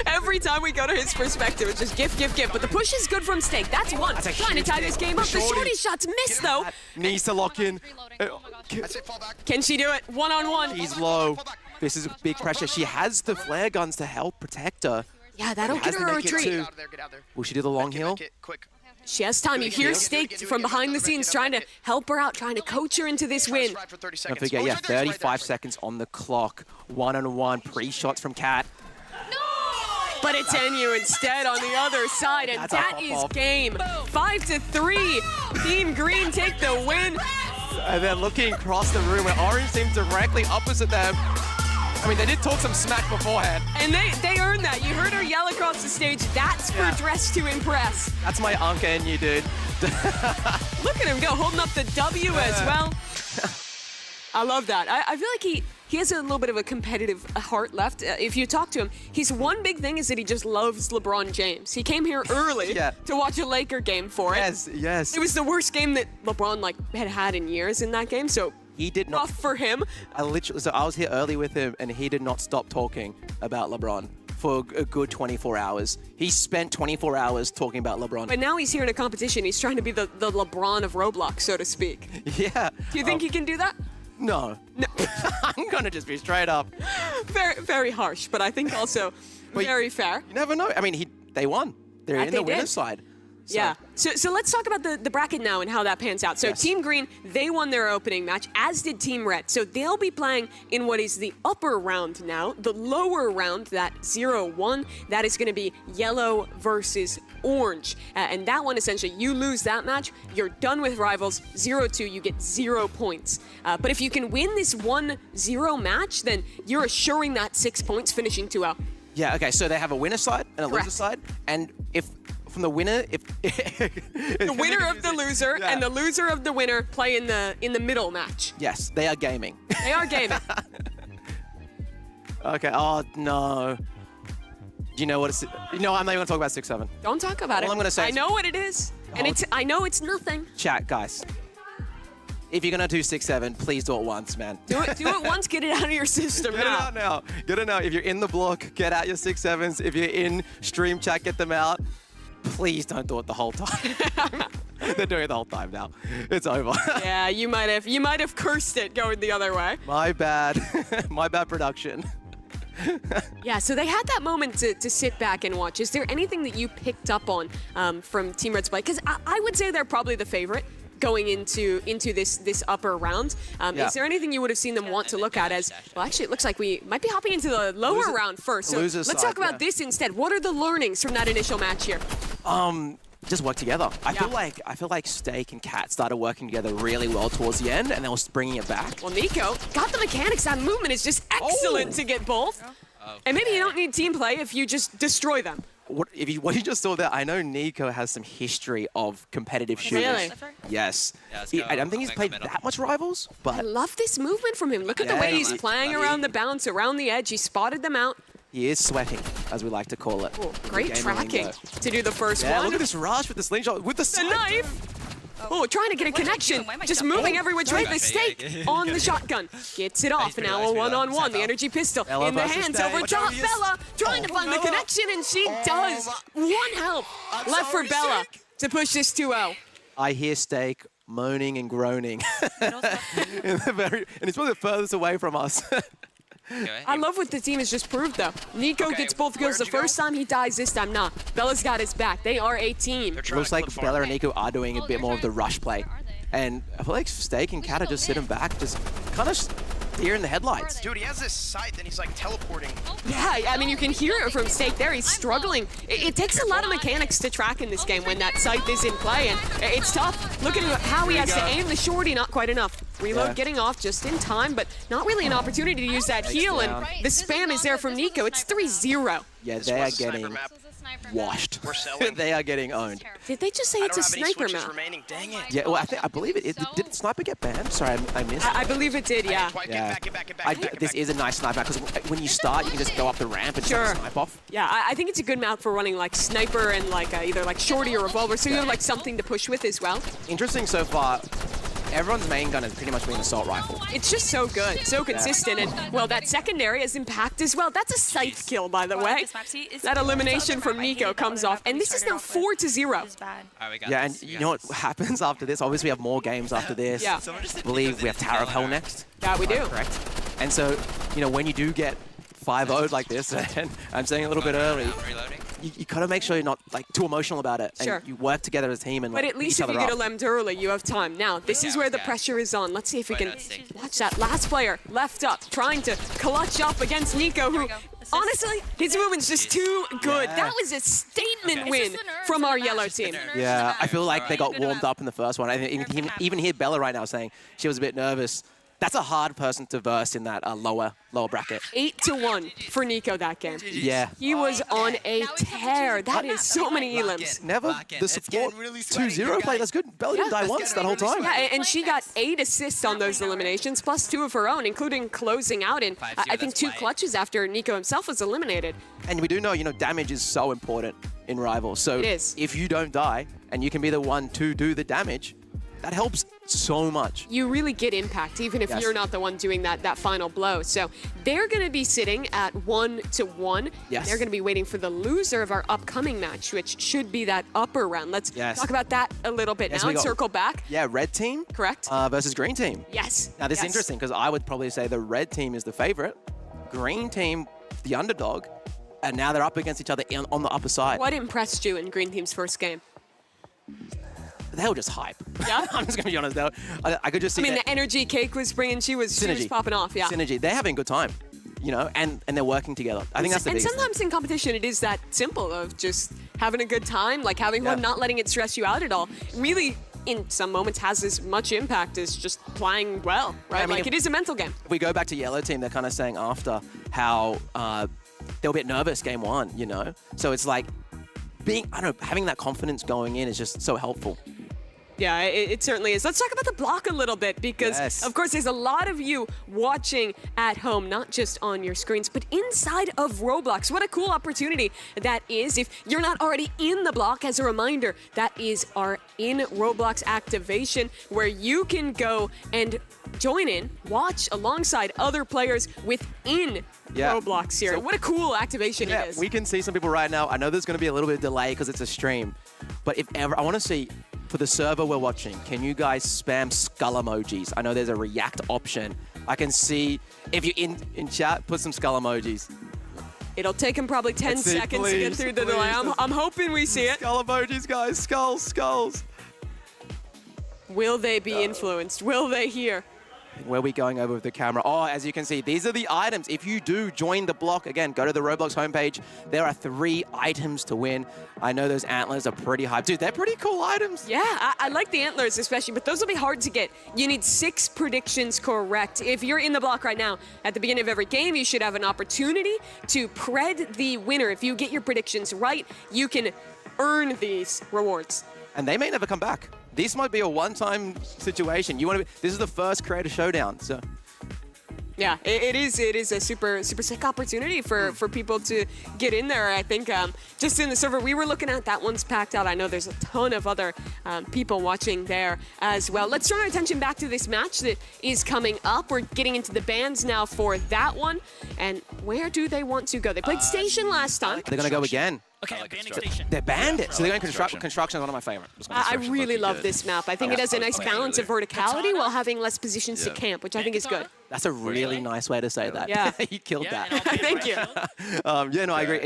[SPEAKER 1] Every time we go to his perspective, it's just gift. But the push is good from Steak. That's one. Trying to tie this game up. The shorty shots missed though.
[SPEAKER 2] Needs to lock in.
[SPEAKER 1] Can she do it? 1-on-1.
[SPEAKER 2] He's low. This is big pressure. She has the flare guns to help protect her.
[SPEAKER 1] Yeah, that'll
[SPEAKER 2] She
[SPEAKER 1] get
[SPEAKER 2] has
[SPEAKER 1] her
[SPEAKER 2] the
[SPEAKER 1] a
[SPEAKER 2] med kit
[SPEAKER 1] retreat.
[SPEAKER 2] too.
[SPEAKER 5] Get out there.
[SPEAKER 2] Will she do the long hill?
[SPEAKER 5] Quick.
[SPEAKER 1] She has time. You hear Steak from behind the scenes trying to help her out, trying to coach her into this win.
[SPEAKER 5] For 30
[SPEAKER 2] Don't
[SPEAKER 5] seconds.
[SPEAKER 2] forget,
[SPEAKER 5] Oh,
[SPEAKER 2] yeah,
[SPEAKER 5] right there, right there.
[SPEAKER 2] 35 seconds on the clock. 1-on-1 pre-shots from Cat.
[SPEAKER 1] But it's NU instead on the other side, and
[SPEAKER 2] That's a
[SPEAKER 1] that is
[SPEAKER 2] pop-off.
[SPEAKER 1] game. 5-3. Team Green take the win.
[SPEAKER 2] And then looking across the room where Orange seems directly opposite them. I mean, they did talk some smack beforehand.
[SPEAKER 1] And they earned that. You heard her yell across the stage. That's for Dress to Impress.
[SPEAKER 2] That's my Anka NU, dude.
[SPEAKER 1] Look at him go, holding up the W as well. I love that. I feel like he has a little bit of a competitive heart left. If you talk to him, his one big thing is that he just loves LeBron James. He came here early
[SPEAKER 2] Yeah.
[SPEAKER 1] to watch a Laker game for it.
[SPEAKER 2] Yes.
[SPEAKER 1] It was the worst game that LeBron had in years in that game, so
[SPEAKER 2] He did not.
[SPEAKER 1] tough for him.
[SPEAKER 2] I was here early with him, and he did not stop talking about LeBron for a good 24 hours. He spent 24 hours talking about LeBron.
[SPEAKER 1] But now he's here in a competition. He's trying to be the LeBron of Roblox, so to speak.
[SPEAKER 2] Yeah.
[SPEAKER 1] Do you think he can do that?
[SPEAKER 2] No.
[SPEAKER 1] No.
[SPEAKER 2] I'm gonna just be straight up.
[SPEAKER 1] Very, very harsh, but I think also very fair.
[SPEAKER 2] You never know. I mean, they won. They're
[SPEAKER 1] That
[SPEAKER 2] in
[SPEAKER 1] they
[SPEAKER 2] the winner's
[SPEAKER 1] did.
[SPEAKER 2] side. So-
[SPEAKER 1] Yeah. So let's talk about the bracket now and how that pans out. So
[SPEAKER 2] Yes.
[SPEAKER 1] Team Green, they won their opening match, as did Team Red. So they'll be playing in what is the upper round now. The lower round, that 0-1, that is going to be yellow versus orange. And that one, essentially, you lose that match, you're done with rivals. 0-2, you get 0 points. But if you can win this 1-0 match, then you're assuring that 6 points, finishing 2-0.
[SPEAKER 2] Yeah, okay, so they have a winner side and a
[SPEAKER 1] Correct.
[SPEAKER 2] loser side. And if from the winner, if
[SPEAKER 1] The winner of the loser and the loser of the winner play in the middle match.
[SPEAKER 2] Yes, they are gaming.
[SPEAKER 1] They are gaming.
[SPEAKER 2] Okay, oh no. Do you know what it's... No, I'm not even gonna talk about 6-7.
[SPEAKER 1] Don't talk about it.
[SPEAKER 2] All I'm gonna say
[SPEAKER 1] I
[SPEAKER 2] is-
[SPEAKER 1] know what it is, and I know it's nothing.
[SPEAKER 2] Chat, guys. If you're gonna do 6-7, please do it once, man.
[SPEAKER 1] Do it once, get it out of your system
[SPEAKER 2] Get it
[SPEAKER 1] now.
[SPEAKER 2] out now. Get it now. If you're in the block, get out your 6-7s. If you're in stream chat, get them out. Please don't do it the whole time. They're doing it the whole time now. It's over.
[SPEAKER 1] Yeah, you might have cursed it going the other way.
[SPEAKER 2] My bad. My bad production.
[SPEAKER 1] Yeah, so they had that moment to sit back and watch. Is there anything that you picked up on from Team Red's play? Because I would say they're probably the favorite going into this upper round.
[SPEAKER 2] Yeah.
[SPEAKER 1] Is there anything you would have seen them want to look at as, well, actually, it looks like we might be hopping into the lower round first. So
[SPEAKER 2] loser
[SPEAKER 1] let's
[SPEAKER 2] side,
[SPEAKER 1] talk about
[SPEAKER 2] yeah.
[SPEAKER 1] this instead. What are the learnings from that initial match here?
[SPEAKER 2] Just work together. I
[SPEAKER 1] Yeah.
[SPEAKER 2] feel like Steak and Cat started working together really well towards the end, and they were bringing it back.
[SPEAKER 1] Well, Nico got the mechanics. That movement is just excellent to get both. And maybe you don't need team play if you just destroy them.
[SPEAKER 2] What you just saw there? I know Nico has some history of competitive shooters.
[SPEAKER 1] Really?
[SPEAKER 4] Yeah,
[SPEAKER 2] Yes.
[SPEAKER 4] let's
[SPEAKER 2] I
[SPEAKER 4] go.
[SPEAKER 2] don't think he's
[SPEAKER 4] Think
[SPEAKER 2] played
[SPEAKER 4] the middle.
[SPEAKER 2] that much rivals,
[SPEAKER 1] I
[SPEAKER 2] but
[SPEAKER 1] love this movement from him. Look at the
[SPEAKER 2] Yeah,
[SPEAKER 1] way he's
[SPEAKER 2] he's
[SPEAKER 1] playing around the bounce, around the edge. He spotted them out.
[SPEAKER 2] he is sweating, as we like to call it.
[SPEAKER 1] Oh, great
[SPEAKER 2] Gaming
[SPEAKER 1] tracking
[SPEAKER 2] lingo.
[SPEAKER 1] to do the first
[SPEAKER 2] Yeah,
[SPEAKER 1] one.
[SPEAKER 2] look at this rush with the slingshot, with the
[SPEAKER 1] The
[SPEAKER 2] side.
[SPEAKER 1] knife. Oh, trying to get a connection.
[SPEAKER 6] Why am I
[SPEAKER 1] Just
[SPEAKER 6] jumping?
[SPEAKER 1] moving every which way. The
[SPEAKER 4] Sorry.
[SPEAKER 1] Stake on the shotgun. Gets it off.
[SPEAKER 4] pretty
[SPEAKER 1] Now
[SPEAKER 4] nice,
[SPEAKER 1] a
[SPEAKER 4] pretty nice.
[SPEAKER 1] one-on-one. The
[SPEAKER 4] Tap out.
[SPEAKER 1] energy pistol
[SPEAKER 2] Bella
[SPEAKER 1] in the
[SPEAKER 2] versus
[SPEAKER 1] hands
[SPEAKER 2] Stake.
[SPEAKER 1] over
[SPEAKER 2] Watch
[SPEAKER 1] top.
[SPEAKER 2] out, he is-
[SPEAKER 1] Bella trying to find the
[SPEAKER 2] Bella.
[SPEAKER 1] connection, and she does. One help left for
[SPEAKER 2] sorry,
[SPEAKER 1] Bella
[SPEAKER 2] Stake.
[SPEAKER 1] to push this 2-0.
[SPEAKER 2] I hear Steak moaning and groaning. And he's probably the furthest away from us.
[SPEAKER 4] Okay.
[SPEAKER 1] I love what the team has just proved, though. Nico
[SPEAKER 5] Okay,
[SPEAKER 1] gets both kills the
[SPEAKER 5] where'd you
[SPEAKER 1] first
[SPEAKER 5] go?
[SPEAKER 1] time. He dies this time. Nah, Bella's got his back. They are a team.
[SPEAKER 5] They're trying
[SPEAKER 2] Looks
[SPEAKER 5] to
[SPEAKER 2] like
[SPEAKER 5] clip farm.
[SPEAKER 2] Bella and Nico are doing a
[SPEAKER 6] Oh,
[SPEAKER 2] bit
[SPEAKER 6] they're
[SPEAKER 2] more of the
[SPEAKER 6] trying-
[SPEAKER 2] rush play.
[SPEAKER 6] where are they?
[SPEAKER 2] And I feel like Steak and Cat are just sitting back, just kind of deer in the headlights.
[SPEAKER 5] Dude, he has this sight, then he's like teleporting.
[SPEAKER 1] Yeah, I mean, you can hear it from Stake there. He's struggling. It takes a lot of mechanics to track in this game when that sight is in play, and it's tough. Look at how he has to aim the shorty, not quite enough. Reload
[SPEAKER 2] Yeah.
[SPEAKER 1] getting off just in time, but not really an opportunity to use that heal, and
[SPEAKER 2] down.
[SPEAKER 1] the spam is there from Nico. It's 3-0.
[SPEAKER 2] Yeah,
[SPEAKER 5] This
[SPEAKER 2] they are
[SPEAKER 5] was a sniper
[SPEAKER 2] getting
[SPEAKER 5] map.
[SPEAKER 2] washed.
[SPEAKER 5] We're selling.
[SPEAKER 2] They are getting owned.
[SPEAKER 1] Did they just say
[SPEAKER 5] I
[SPEAKER 1] it's
[SPEAKER 5] don't
[SPEAKER 1] a
[SPEAKER 5] have any
[SPEAKER 1] sniper
[SPEAKER 5] switches
[SPEAKER 1] map?
[SPEAKER 5] remaining. Dang it.
[SPEAKER 2] Yeah, well, I believe it. Did Sniper get banned? Sorry, I missed.
[SPEAKER 1] I believe it did, yeah.
[SPEAKER 5] Get
[SPEAKER 2] Yeah.
[SPEAKER 5] back, get back, get back, get back, get
[SPEAKER 2] This
[SPEAKER 5] back.
[SPEAKER 2] is a nice sniper because when you start, you can just go up the ramp and
[SPEAKER 1] Sure.
[SPEAKER 2] just snipe off.
[SPEAKER 1] Yeah, I think it's a good map for running like sniper and like either like shorty or revolver, so you have like something to push with as well.
[SPEAKER 2] Interesting so far. Everyone's main gun has pretty much been an assault rifle.
[SPEAKER 1] It's just so good, so consistent, and well, that secondary has impact as well. That's a scythe kill, by the way. That elimination from Nico comes off, and this is now 4-0.
[SPEAKER 4] Alright, we got
[SPEAKER 2] Yeah, and
[SPEAKER 4] this, we
[SPEAKER 2] you
[SPEAKER 4] got
[SPEAKER 2] know what
[SPEAKER 4] this.
[SPEAKER 2] happens after this? Obviously, we have more games after this.
[SPEAKER 1] Yeah.
[SPEAKER 4] Someone just
[SPEAKER 2] I believe we have Tower of Hell next.
[SPEAKER 1] Yeah, we do.
[SPEAKER 2] Correct. And so, you know, when you do get 5-0'd like this, and I'm saying a little bit early,
[SPEAKER 4] Reloading.
[SPEAKER 2] you gotta make sure you're not like too emotional about it.
[SPEAKER 1] Sure.
[SPEAKER 2] And you work together as a team and
[SPEAKER 1] But
[SPEAKER 2] like,
[SPEAKER 1] at least
[SPEAKER 2] each
[SPEAKER 1] if you
[SPEAKER 2] other
[SPEAKER 1] get a
[SPEAKER 2] up.
[SPEAKER 1] lemmed early, you have time. Now, this is where the
[SPEAKER 4] yeah.
[SPEAKER 1] pressure is on. Let's see if we
[SPEAKER 4] Why
[SPEAKER 1] can
[SPEAKER 4] not stay?
[SPEAKER 1] watch that last player left up, trying to clutch up against Nico, who, honestly, his movement's just too good.
[SPEAKER 2] Yeah.
[SPEAKER 1] That was a statement
[SPEAKER 4] Okay.
[SPEAKER 1] win
[SPEAKER 6] It's just the nerves
[SPEAKER 1] from
[SPEAKER 6] of
[SPEAKER 1] our
[SPEAKER 6] the
[SPEAKER 1] yellow
[SPEAKER 6] match.
[SPEAKER 1] team.
[SPEAKER 6] It's the nerves
[SPEAKER 2] Yeah,
[SPEAKER 6] of the
[SPEAKER 2] I feel
[SPEAKER 6] match.
[SPEAKER 2] like they got
[SPEAKER 6] Good
[SPEAKER 2] warmed
[SPEAKER 6] enough.
[SPEAKER 2] up in the first one. I think
[SPEAKER 6] Nerves can happen.
[SPEAKER 2] even hear Bella right now saying she was a bit nervous. That's a hard person to verse in that lower bracket.
[SPEAKER 1] 8-1 for Nico that game.
[SPEAKER 2] Yeah.
[SPEAKER 1] He was on a
[SPEAKER 6] Now we have
[SPEAKER 1] tear. That is so many
[SPEAKER 4] Lock
[SPEAKER 1] elims.
[SPEAKER 4] in.
[SPEAKER 2] Never
[SPEAKER 4] Lock in.
[SPEAKER 2] the
[SPEAKER 4] It's
[SPEAKER 2] support
[SPEAKER 4] getting really sweaty
[SPEAKER 2] 2-0
[SPEAKER 4] here,
[SPEAKER 2] play.
[SPEAKER 4] guys.
[SPEAKER 2] That's good. Bella didn't die
[SPEAKER 4] Let's
[SPEAKER 2] once
[SPEAKER 4] get
[SPEAKER 2] that whole
[SPEAKER 4] really
[SPEAKER 2] time.
[SPEAKER 1] Yeah,
[SPEAKER 4] sweaty.
[SPEAKER 1] and she got 8 assists on those eliminations, plus 2 of her own, including closing out in,
[SPEAKER 4] 5-0,
[SPEAKER 1] I think,
[SPEAKER 4] that's
[SPEAKER 1] 2
[SPEAKER 4] wide.
[SPEAKER 1] clutches after Nico himself was eliminated.
[SPEAKER 2] And we do know, you know, damage is so important in Rivals. So
[SPEAKER 1] It is.
[SPEAKER 2] if you don't die and you can be the one to do the damage, that helps so much.
[SPEAKER 1] You really get impact, even if
[SPEAKER 2] Yes.
[SPEAKER 1] you're not the one doing that final blow. So they're going to be sitting at 1-1.
[SPEAKER 2] Yes.
[SPEAKER 1] They're going to be waiting for the loser of our upcoming match, which should be that upper round. Let's
[SPEAKER 2] Yes.
[SPEAKER 1] talk about that a little bit
[SPEAKER 2] Yes,
[SPEAKER 1] now
[SPEAKER 2] we
[SPEAKER 1] and
[SPEAKER 2] got-
[SPEAKER 1] circle back.
[SPEAKER 2] Yeah, red team
[SPEAKER 1] Correct?
[SPEAKER 2] versus green team.
[SPEAKER 1] Yes.
[SPEAKER 2] Now this is
[SPEAKER 1] Yes.
[SPEAKER 2] interesting because I would probably say the red team is the favorite, green team the underdog, and now they're up against each other on the upper side.
[SPEAKER 1] What impressed you in Green Team's first game?
[SPEAKER 2] They were just hype.
[SPEAKER 1] Yeah?
[SPEAKER 2] I'm just gonna be honest. I could just see
[SPEAKER 1] I mean,
[SPEAKER 2] that
[SPEAKER 1] the energy Cake was bringing, she was
[SPEAKER 2] synergy
[SPEAKER 1] popping off, yeah.
[SPEAKER 2] Synergy. They're having a good time, you know, and they're working together. I think that's the
[SPEAKER 1] And
[SPEAKER 2] biggest thing.
[SPEAKER 1] sometimes in competition, it is that simple of just having a good time, like having
[SPEAKER 2] Yeah.
[SPEAKER 1] fun, not letting it stress you out at all. Really, in some moments, has as much impact as just playing well, right?
[SPEAKER 2] I mean,
[SPEAKER 1] like, it is a mental game.
[SPEAKER 2] If we go back to yellow team, they're kind of saying after how they were a bit nervous game one, you know? So it's like having that confidence going in is just so helpful.
[SPEAKER 1] Yeah, it certainly is. Let's talk about the block a little bit because,
[SPEAKER 2] Yes.
[SPEAKER 1] of course, there's a lot of you watching at home, not just on your screens, but inside of Roblox. What a cool opportunity that is. If you're not already in the block, as a reminder, that is our in Roblox activation where you can go and join in, watch alongside other players within
[SPEAKER 2] Yeah.
[SPEAKER 1] Roblox here.
[SPEAKER 2] So-
[SPEAKER 1] What a cool activation
[SPEAKER 2] Yeah,
[SPEAKER 1] it is.
[SPEAKER 2] we can see some people right now. I know there's going to be a little bit of delay because it's a stream, but if ever, I want to see for the server we're watching, can you guys spam skull emojis? I know there's a react option. I can see if you're in chat, put some skull emojis.
[SPEAKER 1] It'll take him probably 10
[SPEAKER 2] Let's see,
[SPEAKER 1] seconds to get
[SPEAKER 2] please,
[SPEAKER 1] through the delay.
[SPEAKER 2] please.
[SPEAKER 1] I'm hoping we see it.
[SPEAKER 2] Skull emojis, guys. Skulls, skulls.
[SPEAKER 1] Will they be influenced? Will they hear?
[SPEAKER 2] Where are we going over with the camera? Oh, as you can see, these are the items. If you do join the block, again, go to the Roblox homepage. There are 3 items to win. I know those antlers are pretty hype. Dude, they're pretty cool items.
[SPEAKER 1] Yeah, I like the antlers especially, but those will be hard to get. You need 6 predictions correct. If you're in the block right now, at the beginning of every game, you should have an opportunity to pred the winner. If you get your predictions right, you can earn these rewards.
[SPEAKER 2] And they may never come back. This might be a one-time situation. This is the first creator showdown, so.
[SPEAKER 1] Yeah, it is a super sick opportunity for people to get in there. I think just in the server we were looking at, that one's packed out. I know there's a ton of other people watching there as well. Let's turn our attention back to this match that is coming up. We're getting into the bands now for that one. And where do they want to go? They played Station last time.
[SPEAKER 2] They're going to go again.
[SPEAKER 7] Okay, I'm banning station.
[SPEAKER 2] They're banned it. So they're going construction. Construction is one of my favorite.
[SPEAKER 1] I really love this map. I think it has a nice balance of verticality while having less positions to camp, which I think is good.
[SPEAKER 2] That's a really nice way to say that.
[SPEAKER 1] Yeah.
[SPEAKER 2] You killed
[SPEAKER 7] Yeah,
[SPEAKER 2] that.
[SPEAKER 7] and I'll pay
[SPEAKER 1] Thank
[SPEAKER 7] for
[SPEAKER 1] you.
[SPEAKER 7] it.
[SPEAKER 2] Yeah, no, I agree.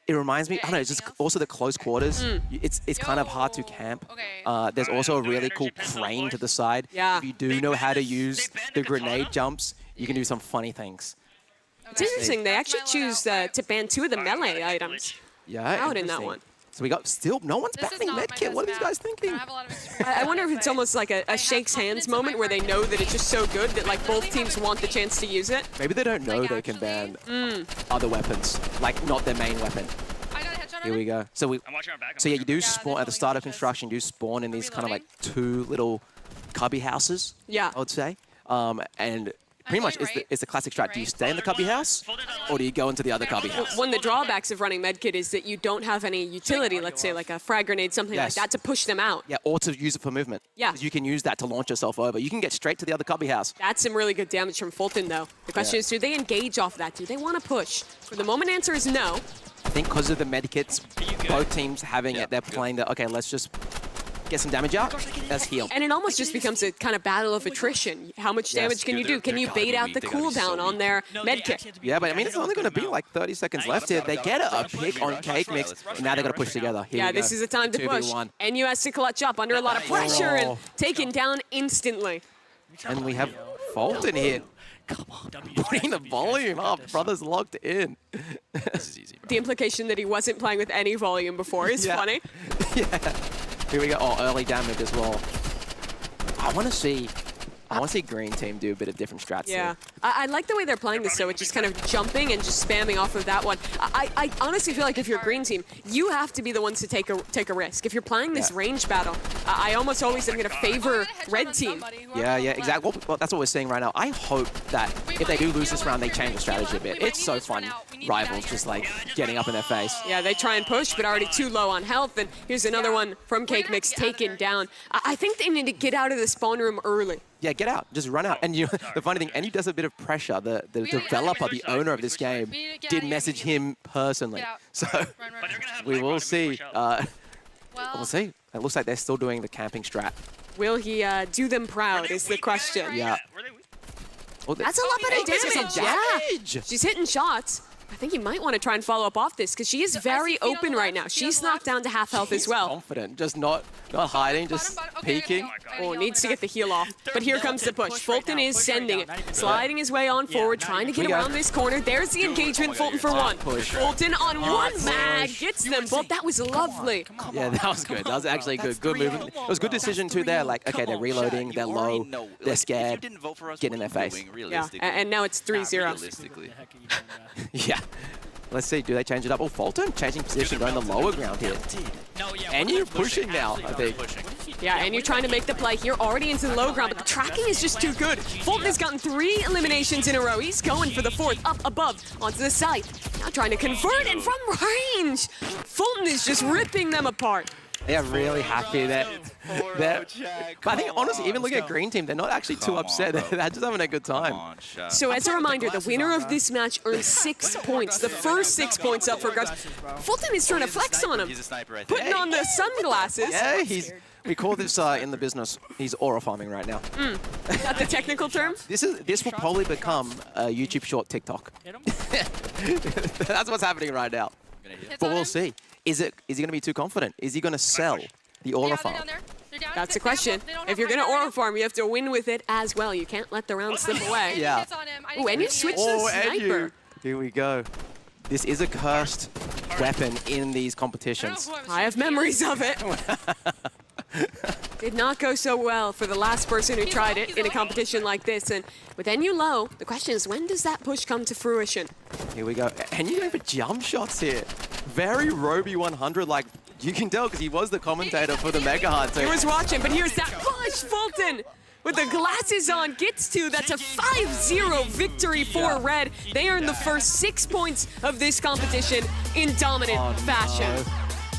[SPEAKER 2] It reminds me, I don't know, it's just also the close quarters. It's kind of hard to camp.
[SPEAKER 6] Okay.
[SPEAKER 2] There's also a
[SPEAKER 7] do
[SPEAKER 2] really
[SPEAKER 7] energy
[SPEAKER 2] cool
[SPEAKER 7] pistol,
[SPEAKER 2] crane
[SPEAKER 7] boys.
[SPEAKER 2] to the side.
[SPEAKER 1] Yeah.
[SPEAKER 2] If you do know how to use
[SPEAKER 7] banned
[SPEAKER 2] the
[SPEAKER 7] the katana?
[SPEAKER 2] grenade jumps, you can do some funny things.
[SPEAKER 1] It's interesting. They
[SPEAKER 6] That's
[SPEAKER 1] actually
[SPEAKER 6] my
[SPEAKER 1] choose
[SPEAKER 6] loadout.
[SPEAKER 1] to ban 2 of the melee items.
[SPEAKER 2] Yeah,
[SPEAKER 1] Out in that
[SPEAKER 2] interesting.
[SPEAKER 1] one.
[SPEAKER 2] So we got still, no one's
[SPEAKER 6] This is
[SPEAKER 2] banning
[SPEAKER 6] not my
[SPEAKER 2] medkit. What are these
[SPEAKER 6] best
[SPEAKER 2] guys
[SPEAKER 6] map. I
[SPEAKER 2] thinking?
[SPEAKER 6] don't have a lot of experience
[SPEAKER 1] I
[SPEAKER 6] with
[SPEAKER 1] wonder if
[SPEAKER 6] it,
[SPEAKER 1] it's
[SPEAKER 6] but
[SPEAKER 1] almost like a
[SPEAKER 6] have
[SPEAKER 1] shakes hands
[SPEAKER 6] confidence in
[SPEAKER 1] moment
[SPEAKER 6] my
[SPEAKER 1] where they
[SPEAKER 6] work.
[SPEAKER 1] know that it's just so good that like both
[SPEAKER 6] Really
[SPEAKER 1] teams
[SPEAKER 6] haven't
[SPEAKER 1] want the
[SPEAKER 6] tried.
[SPEAKER 1] chance to use it.
[SPEAKER 2] Maybe they don't know
[SPEAKER 6] Like,
[SPEAKER 2] they can
[SPEAKER 6] actually?
[SPEAKER 2] ban other weapons, like not their main weapon.
[SPEAKER 6] I got a headshot on
[SPEAKER 2] Here we
[SPEAKER 6] it.
[SPEAKER 2] go. So
[SPEAKER 7] I'm watching our back.
[SPEAKER 2] So yeah, you do
[SPEAKER 6] there's
[SPEAKER 2] spawn at the
[SPEAKER 6] only
[SPEAKER 2] start of
[SPEAKER 6] inches.
[SPEAKER 2] construction. You do spawn in these kind of like 2 little cubby houses.
[SPEAKER 1] Yeah.
[SPEAKER 2] I would say. And pretty much
[SPEAKER 6] going right.
[SPEAKER 2] it's the classic strat. Do you
[SPEAKER 6] Right.
[SPEAKER 2] stay in the cubby house, or do you go into the other cubby house?
[SPEAKER 1] One of the drawbacks of running medkit is that you don't have any utility, let's say like a frag grenade, something
[SPEAKER 2] Yes.
[SPEAKER 1] like that, to push them out.
[SPEAKER 2] Yeah, or to use it for movement.
[SPEAKER 1] Yeah.
[SPEAKER 2] 'Cause you can use that to launch yourself over. You can get straight to the other cubby house.
[SPEAKER 1] That's some really good damage from Fulton, though. The question
[SPEAKER 2] Yeah.
[SPEAKER 1] is, do they engage off that? Do they want to push? For the moment, answer is no.
[SPEAKER 2] I think because of the medkits,
[SPEAKER 7] you good?
[SPEAKER 2] both teams having
[SPEAKER 4] Yeah,
[SPEAKER 2] it, they're
[SPEAKER 4] good.
[SPEAKER 2] playing the, okay, let's just get some damage out. That's heal.
[SPEAKER 1] And it almost just becomes a kind of battle of attrition. How much damage can you do? Can you bait out the cooldown on their medkit?
[SPEAKER 2] Yeah, but I mean, it's only going to be like 30 seconds left here. They get a pick on Cake Mix, and now they're going to push together. Here
[SPEAKER 1] yeah, this is the time to push.
[SPEAKER 2] 2v1.
[SPEAKER 1] NU has to clutch up under a lot of pressure and taken down instantly.
[SPEAKER 2] And we have Fulton here. Come on, putting the volume up. Brother's locked in.
[SPEAKER 4] This is easy, bro.
[SPEAKER 1] The implication that he wasn't playing with any volume before is funny.
[SPEAKER 2] Yeah. Here we go. Oh, early damage as well. I want to see Green Team do a bit of different strats
[SPEAKER 1] Yeah.
[SPEAKER 2] here.
[SPEAKER 1] I like the way they're playing this, though. It's just kind of jumping and just spamming off of that one. I honestly feel like if you're Green Team, you have to be the ones to take a risk. If you're playing this range battle, I almost always am going to favor Red Team.
[SPEAKER 2] Yeah, exactly. Well, that's what we're seeing right now. I hope that if they do lose this round, they change the strategy a bit. It's so fun. Rivals just like getting up in their face.
[SPEAKER 1] Yeah, they try and push, but already too low on health. And here's another one from Cake Mix taken down. I think they need to get out of the spawn room early.
[SPEAKER 2] Yeah, get out. Just run out. And the funny thing, NU does a bit of pressure. The developer, the owner of this game, did message him personally. So we will see. We'll see. It looks like they're still doing the camping strat.
[SPEAKER 1] Will he do them proud is the question.
[SPEAKER 2] Yeah. Oh,
[SPEAKER 1] That's a lot better damage.
[SPEAKER 2] damage.
[SPEAKER 1] Yeah. She's hitting shots. I think you might want to try and follow up off this because she is very open right now. She's knocked down to half health as well.
[SPEAKER 2] Confident, just not hiding, just peeking.
[SPEAKER 1] Oh, needs to get the heal off. But here comes the push. Fulton is sending it. Sliding his way on forward, trying to get around this corner. There's the engagement, Fulton for one. Fulton on one mag, gets them both. That was lovely.
[SPEAKER 2] Yeah, that was good. That was actually good. Good movement. It was a good decision too there. Like, okay, they're reloading, they're low, they're scared. Get in their face.
[SPEAKER 1] Yeah, and now it's 3-0.
[SPEAKER 2] Yeah. Let's see, do they change it up? Oh, Fulton changing position, going the lower ground here. And you're pushing now, I think.
[SPEAKER 1] Yeah, and you're trying to make the play here, already into the low ground, but the tracking is just too good. Fulton has gotten 3 eliminations in a row. He's going for the 4th, up above, onto the side. Now trying to convert, and from range, Fulton is just ripping them apart.
[SPEAKER 2] They are really happy that. But I think, honestly, even looking at Green Team, they're not actually too upset. They're just having a good time.
[SPEAKER 1] So as a reminder, the winner of this match earns 6 points. The first 6 points up for grabs. Fulton is trying to flex on him.
[SPEAKER 4] He's a sniper right
[SPEAKER 1] Putting on the sunglasses.
[SPEAKER 2] Yeah, we call this in the business, he's aura farming right now.
[SPEAKER 1] Is that the technical term?
[SPEAKER 2] This will probably become a YouTube short TikTok. That's what's happening right now. But we'll see. Is he going to be too confident? Is he going to sell the aura farm?
[SPEAKER 1] That's the question. If you're going to aura farm, you have to win with it as well. You can't let the round slip away.
[SPEAKER 2] Yeah.
[SPEAKER 1] Oh, and you switched the sniper.
[SPEAKER 2] Here we go. This is a cursed weapon in these competitions.
[SPEAKER 1] I have memories of it. Did not go so well for the last person who tried it in a competition like this. And with NU low, the question is, when does that push come to fruition?
[SPEAKER 2] Here we go. And you're going for jump shots here. Very Roby 100, like you can tell because he was the commentator for the Mega Hunt. So
[SPEAKER 1] He was watching, but here's that push. Fulton with the glasses on gets to. That's a 5-0 victory for Red. They earn the first 6 points of this competition in dominant fashion.
[SPEAKER 2] No.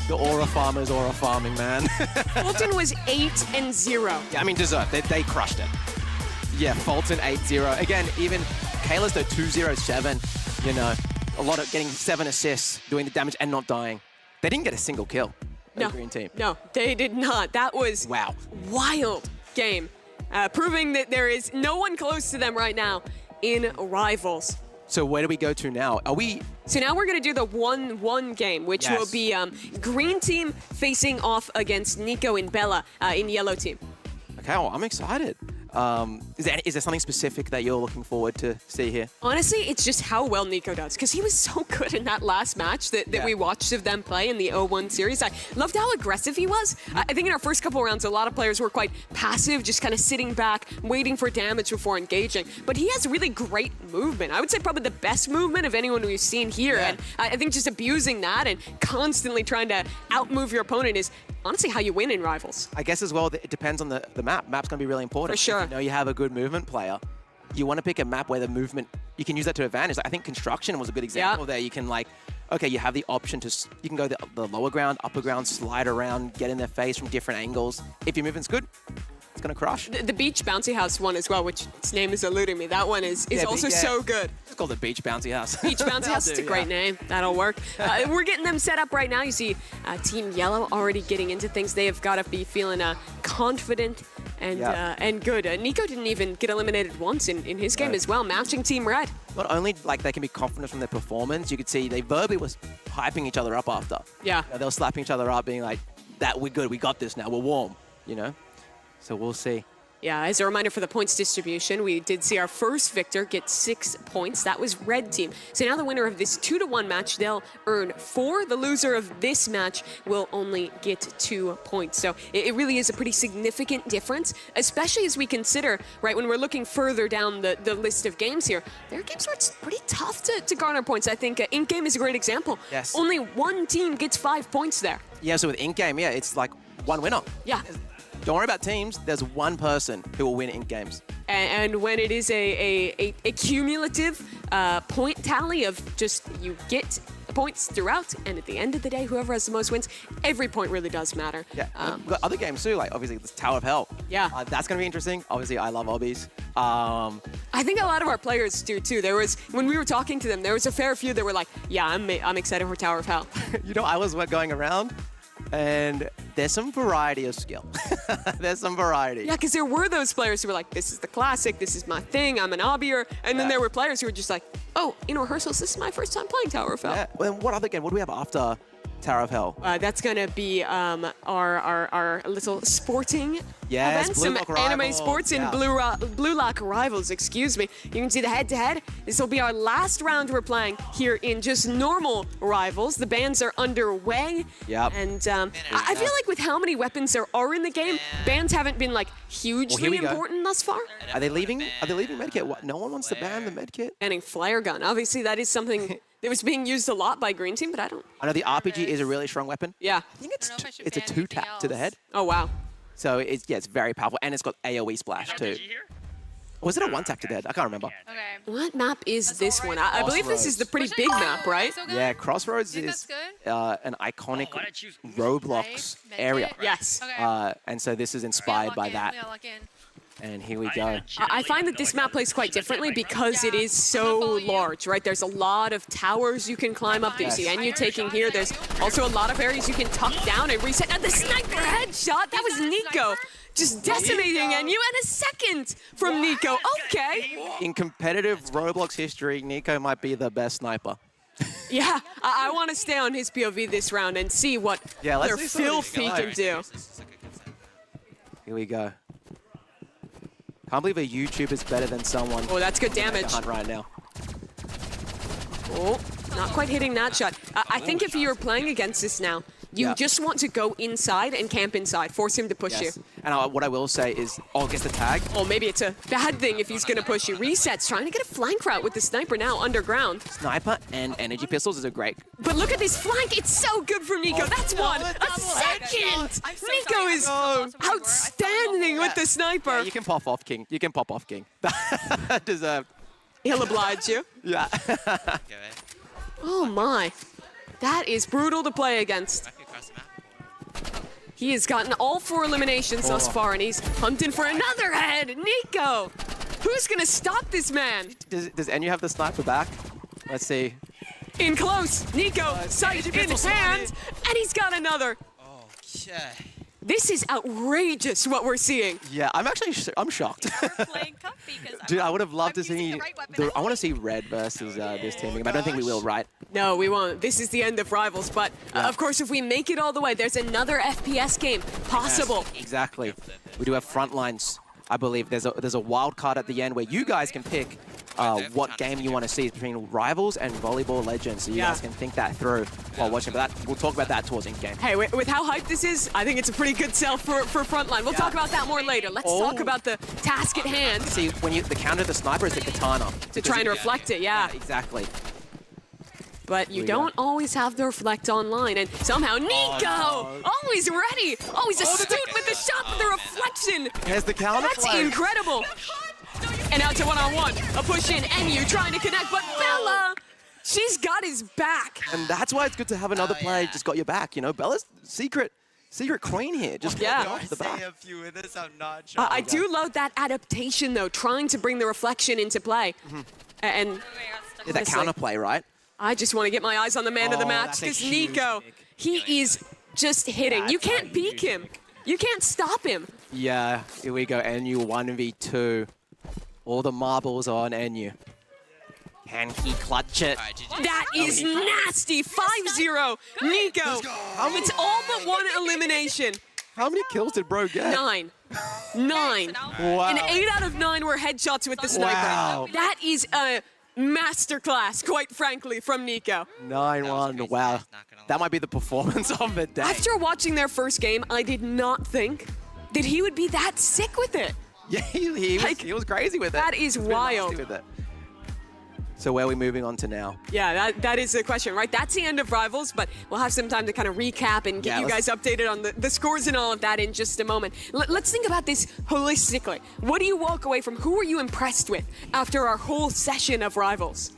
[SPEAKER 2] The aura farmers aura farming, man.
[SPEAKER 1] Fulton was 8-0.
[SPEAKER 2] Yeah, I mean, deserved. They crushed it. Yeah, Fulton 8-0. Again, even Kayla's though 2-0-7. You know, a lot of getting 7 assists, doing the damage and not dying. They didn't get a single kill.
[SPEAKER 1] No,
[SPEAKER 2] Green Team.
[SPEAKER 1] No, they did not. That was wild game, proving that there is no one close to them right now in Rivals.
[SPEAKER 2] So where do we go to now?
[SPEAKER 1] So now we're going to do the 1-1 game, which will be Green Team facing off against Nico and Bella in Yellow Team.
[SPEAKER 2] Okay, well, I'm excited. Is there something specific that you're looking forward to see here?
[SPEAKER 1] Honestly, it's just how well Nico does, because he was so good in that last match that we watched of them play in the 0-1 series. I loved how aggressive he was. I think in our first couple rounds, a lot of players were quite passive, just kind of sitting back, waiting for damage before engaging. But he has really great movement. I would say probably the best movement of anyone we've seen here. And I think just abusing that and constantly trying to outmove your opponent is honestly how you win in Rivals.
[SPEAKER 2] I guess as well, it depends on the map. Map's going to be really important.
[SPEAKER 1] For sure.
[SPEAKER 2] If you know you have a good movement player, you want to pick a map where the movement, you can use that to advantage. Like, I think Construction was a good example there. You can okay, you have the option to, you can go the lower ground, upper ground, slide around, get in their face from different angles. If your movement's good, it's going to crush.
[SPEAKER 1] The Beach Bouncy House one as well, which its name is eluding me. That one is also so good.
[SPEAKER 2] call it Beach Bouncy House.
[SPEAKER 1] Beach Bouncy House, it's a great name. That'll work. We're getting them set up right now. You see Team Yellow already getting into things. They have got to be feeling confident and good. Nico didn't even get eliminated once in his game as well, matching Team Red.
[SPEAKER 2] Not only like they can be confident from their performance, you could see they verbally was hyping each other up after.
[SPEAKER 1] Yeah.
[SPEAKER 2] They were slapping each other up, being like, "That we're good, we got this now, we're warm," you know? So we'll see.
[SPEAKER 1] Yeah, as a reminder for the points distribution, we did see our first victor get 6 points. That was Red Team. So now the winner of this 2-1 match, they'll earn 4. The loser of this match will only get 2 points. So it really is a pretty significant difference, especially as we consider, right, when we're looking further down the list of games here, there are games where it's pretty tough to garner points. I think in-game is a great example.
[SPEAKER 2] Yes.
[SPEAKER 1] Only one team gets 5 points there.
[SPEAKER 2] Yeah, so with in-game, yeah, it's like one winner.
[SPEAKER 1] Yeah.
[SPEAKER 2] Don't worry about teams. There's one person who will win in games.
[SPEAKER 1] And when it is a cumulative point tally of just you get points throughout, and at the end of the day, whoever has the most wins, every point really does matter.
[SPEAKER 2] Yeah, we've got other games too, like obviously this Tower of Hell.
[SPEAKER 1] Yeah.
[SPEAKER 2] That's going to be interesting. Obviously, I love obbies.
[SPEAKER 1] I think a lot of our players do too. There was, when we were talking to them, there was a fair few that were like, yeah, I'm excited for Tower of Hell.
[SPEAKER 2] You know, I was going around, and there's some variety of skill. There's some variety.
[SPEAKER 1] Yeah, because there were those players who were like, this is the classic, this is my thing, I'm an obbier. And then there were players who were just like, oh, in rehearsals, this is my first time playing Tower of Hell.
[SPEAKER 2] Yeah. Well, what other game? What do we have after Tower of Hell?
[SPEAKER 1] That's going to be our little sporting
[SPEAKER 2] Yes,
[SPEAKER 1] events,
[SPEAKER 2] Blue
[SPEAKER 1] some
[SPEAKER 2] Lock
[SPEAKER 1] anime
[SPEAKER 2] Rivals,
[SPEAKER 1] sports and
[SPEAKER 2] yeah.
[SPEAKER 1] Blue Lock Rivals, excuse me. You can see the head-to-head. This will be our last round we're playing here in just normal Rivals. The bans are underway.
[SPEAKER 2] Yep.
[SPEAKER 1] And I feel like with how many weapons there are in the game, bans haven't been like hugely important thus far.
[SPEAKER 2] Are they leaving medkit? What? No one wants to ban the medkit?
[SPEAKER 1] Banning flare gun. Obviously, that is something that was being used a lot by Green Team, but I don't.
[SPEAKER 2] I know the RPG is a really strong weapon.
[SPEAKER 1] Yeah.
[SPEAKER 2] I think it's a 2-tap to the head.
[SPEAKER 1] Oh, wow.
[SPEAKER 2] So it's very powerful, and it's got AoE splash too. Was it a 1-tap to the head? I can't remember.
[SPEAKER 6] Okay.
[SPEAKER 1] What map is this one? I believe this is the pretty big map, right?
[SPEAKER 6] So good?
[SPEAKER 2] Yeah, Crossroads
[SPEAKER 6] You think
[SPEAKER 2] is
[SPEAKER 6] that's
[SPEAKER 2] an iconic Roblox area.
[SPEAKER 1] Yes.
[SPEAKER 6] Okay.
[SPEAKER 2] And so this is inspired by that.
[SPEAKER 6] We gotta lock in.
[SPEAKER 2] And here we go.
[SPEAKER 1] I find that this map plays quite differently because it is so large, right? There's a lot of towers you can climb up that you see Enyu taking here. There's also a lot of areas you can tuck down and reset. And the sniper headshot, that was Nico. Just decimating Enyu, and a second from Nico. Okay.
[SPEAKER 2] In competitive Roblox history, Nico might be the best sniper.
[SPEAKER 1] Yeah, I want to stay on his POV this round and see what their
[SPEAKER 2] see some of
[SPEAKER 1] filth
[SPEAKER 2] these
[SPEAKER 1] he can do.
[SPEAKER 2] Here we go. Can't believe a YouTuber is better than someone.
[SPEAKER 1] Oh, that's good damage.
[SPEAKER 2] Hunt right now.
[SPEAKER 1] Oh, not quite hitting that shot. I think if you're playing against this now, you just want to go inside and camp inside, force him to push you.
[SPEAKER 2] And what I will say is, gets the tag.
[SPEAKER 1] Oh, maybe it's a bad thing if he's going to push you. Resets, trying to get a flank route with the sniper now underground.
[SPEAKER 2] Sniper and energy pistols is a great.
[SPEAKER 1] But look at this flank. It's so good from Nico. That's one. A second. Nico is outstanding with the sniper.
[SPEAKER 2] Yeah, you can pop off, King. You can pop off, King. That deserved.
[SPEAKER 1] He'll oblige you.
[SPEAKER 2] Yeah.
[SPEAKER 1] Oh, my. That is brutal to play against. He has gotten all 4 eliminations thus far, and he's hunting for another head. Nico, who's going to stop this man?
[SPEAKER 2] Does Enyu have the sniper back? Let's see.
[SPEAKER 1] In close, Nico, sight in hand, and he's got another.
[SPEAKER 4] Okay.
[SPEAKER 1] This is outrageous what we're seeing.
[SPEAKER 2] Yeah, I'm shocked. Dude, I would have loved to see. I want to see Red versus this team. I don't think we will, right?
[SPEAKER 1] No, we won't. This is the end of Rivals, but of course, if we make it all the way, there's another FPS game possible.
[SPEAKER 2] Yes, exactly. We do have Frontlines. I believe there's a wild card at the end where you guys can pick what game you want to see between Rivals and Volleyball Legends. So you guys can think that through while watching. But we'll talk about that towards in-game.
[SPEAKER 1] Hey, with how hyped this is, I think it's a pretty good sell for Frontline. We'll talk about that more later. Let's talk about the task at hand.
[SPEAKER 2] See, when the counter to the sniper is the katana.
[SPEAKER 1] To try and reflect it, yeah.
[SPEAKER 2] Exactly.
[SPEAKER 1] But you don't always have the reflect online, and somehow Nico, always ready, always astute with the shot with the reflection.
[SPEAKER 2] Has the counter.
[SPEAKER 1] That's incredible. And out to one-on-one, a push in, Enyu trying to connect, but Bella, she's got his back.
[SPEAKER 2] And that's why it's good to have another player just got your back. You know, Bella's secret queen here. Just off the back.
[SPEAKER 1] I do love that adaptation though, trying to bring the reflection into play. And
[SPEAKER 2] Yeah, that counterplay, right?
[SPEAKER 1] I just want to get my eyes on the man of the
[SPEAKER 2] Oh,
[SPEAKER 1] match
[SPEAKER 2] that's a
[SPEAKER 1] because
[SPEAKER 2] huge
[SPEAKER 1] Nico,
[SPEAKER 2] pick.
[SPEAKER 1] he is just hitting. You can't peek him. You can't stop him.
[SPEAKER 2] Yeah, here we go. NU 1v2. All the marbles are on NU. Can he clutch it?
[SPEAKER 4] Alright, GG.
[SPEAKER 1] That is nasty. 5-0, Nico. It's all but one elimination.
[SPEAKER 2] How many kills did bro get?
[SPEAKER 1] 9. 9.
[SPEAKER 2] Wow.
[SPEAKER 1] And 8 out of 9 were headshots with the sniper.
[SPEAKER 2] Wow.
[SPEAKER 1] That is a masterclass, quite frankly, from Nico.
[SPEAKER 2] 9-1. Wow.
[SPEAKER 4] Not gonna
[SPEAKER 2] That might be the performance of the day.
[SPEAKER 1] After watching their first game, I did not think that he would be that sick with it.
[SPEAKER 2] Yeah, he was crazy with it.
[SPEAKER 1] That is
[SPEAKER 2] He was really
[SPEAKER 1] wild.
[SPEAKER 2] nasty with it. So where are we moving on to now?
[SPEAKER 1] Yeah, that is the question, right? That's the end of Rivals, but we'll have some time to kind of recap and get
[SPEAKER 2] Yeah,
[SPEAKER 1] you guys updated on the scores and all of that in just a moment. Let's think about this holistically. What do you walk away from? Who are you impressed with after our whole session of Rivals?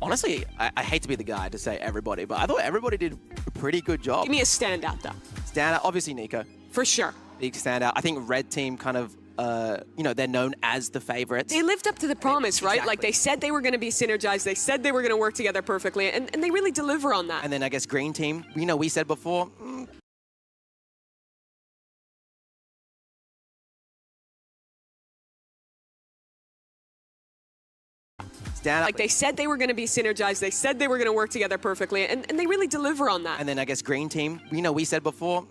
[SPEAKER 2] Honestly, I hate to be the guy to say everybody, but I thought everybody did a pretty good job.
[SPEAKER 1] Give me a standout, though.
[SPEAKER 2] Standout, obviously Nico.
[SPEAKER 1] For sure.
[SPEAKER 2] Big standout. I think Red Team kind of, they're known as the favorites.
[SPEAKER 1] They lived up to the promise, right? Like,
[SPEAKER 2] Exactly.
[SPEAKER 1] they said they were going to be synergized. They said they were going to work together perfectly, and they really deliver on that.
[SPEAKER 2] And then I guess Green Team, we said before, standout.
[SPEAKER 1] Like, they said they were going to be synergized. They said they were going to work together perfectly, and they really deliver on that.
[SPEAKER 2] And then I guess Green Team, we said before,